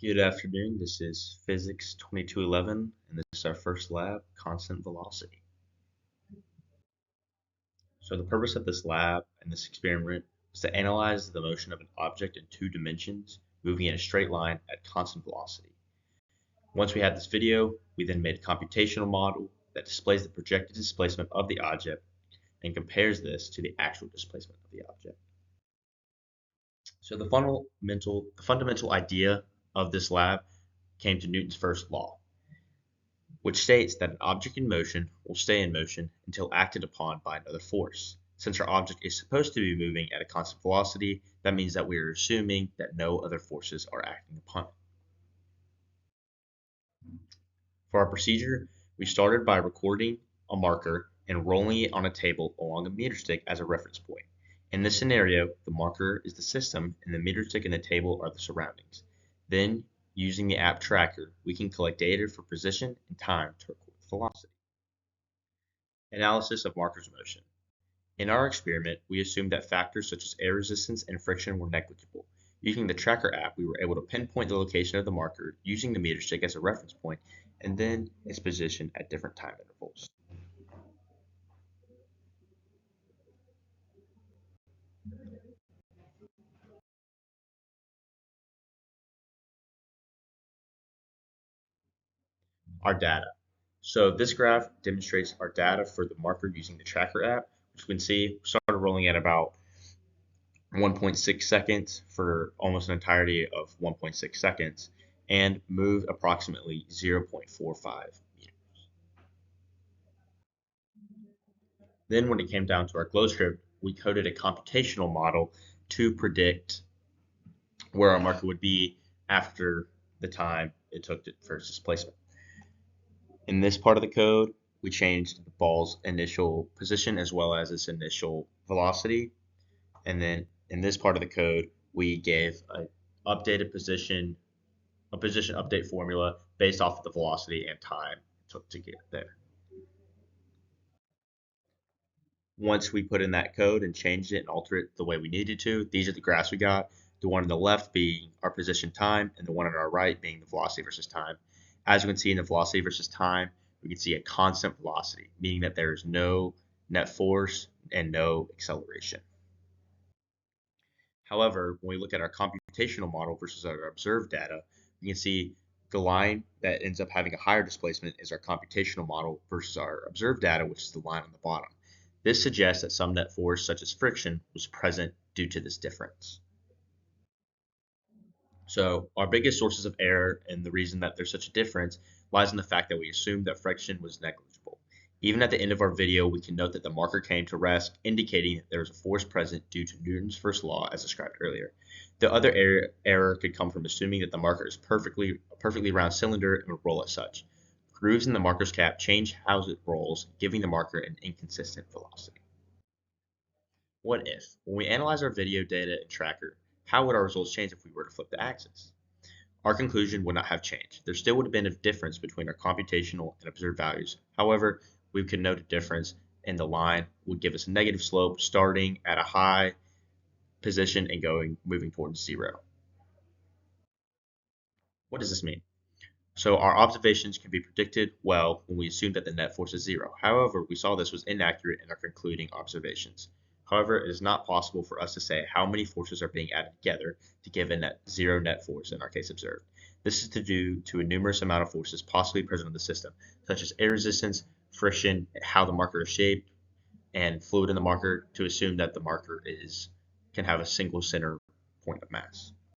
Good afternoon. This is Physics 2211, and this is our first lab, constant velocity. So the purpose of this lab and this experiment is to analyze the motion of an object in two dimensions, moving in a straight line at constant velocity. Once we had this video, we then made a computational model that displays the projected displacement of the object and compares this to the actual displacement of the object. So the fundamental idea of this lab came to Newton's first law, which states that an object in motion will stay in motion until acted upon by another force. Since our object is supposed to be moving at a constant velocity, that means that we are assuming that no other forces are acting upon it. For our procedure, we started by recording a marker and rolling it on a table along a meter stick as a reference point. In this scenario, the marker is the system and the meter stick and the table are the surroundings. Then, using the app tracker, we can collect data for position and time to record velocity. Analysis of markers motion. In our experiment, we assumed that factors such as air resistance and friction were negligible. Using the tracker app, we were able to pinpoint the location of the marker using the meter stick as a reference point and then its position at different time intervals. Our data. So this graph demonstrates our data for the marker using the tracker app, which you can see started rolling at about 1.6 seconds for almost an entirety of 1.6 seconds and moved approximately 0.45 meters. Then when it came down to our glow script, we coded a computational model to predict where our marker would be after the time it took for its displacement. In this part of the code, we changed the ball's initial position as well as its initial velocity. And then in this part of the code, we gave a position update formula based off of the velocity and time it took to get there. Once we put in that code and changed it and altered it the way we needed to, these are the graphs we got. The one on the left being our position time, and the one on our right being the velocity versus time. As you can see in the velocity versus time, we can see a constant velocity, meaning that there is no net force and no acceleration. However, when we look at our computational model versus our observed data, we can see the line that ends up having a higher displacement is our computational model versus our observed data, which is the line on the bottom. This suggests that some net force, such as friction, was present due to this difference. So our biggest sources of error and the reason that there's such a difference lies in the fact that we assumed that friction was negligible. Even at the end of our video, we can note that the marker came to rest, indicating that there was a force present due to Newton's first law as described earlier. The other error could come from assuming that the marker is a perfectly round cylinder and would roll as such. Grooves in the marker's cap change how it rolls, giving the marker an inconsistent velocity. What if, when we analyze our video data and tracker, how would our results change if we were to flip the axis? Our conclusion would not have changed. There still would have been a difference between our computational and observed values. However, we could note a difference and the line would give us a negative slope starting at a high position and moving towards zero. What does this mean? So our observations can be predicted well when we assume that the net force is zero. However, we saw this was inaccurate in our concluding observations. However, it is not possible for us to say how many forces are being added together to give a zero net force in our case observed. This is due to a numerous amount of forces possibly present in the system, such as air resistance, friction, how the marker is shaped, and fluid in the marker to assume that the marker can have a single center point of mass.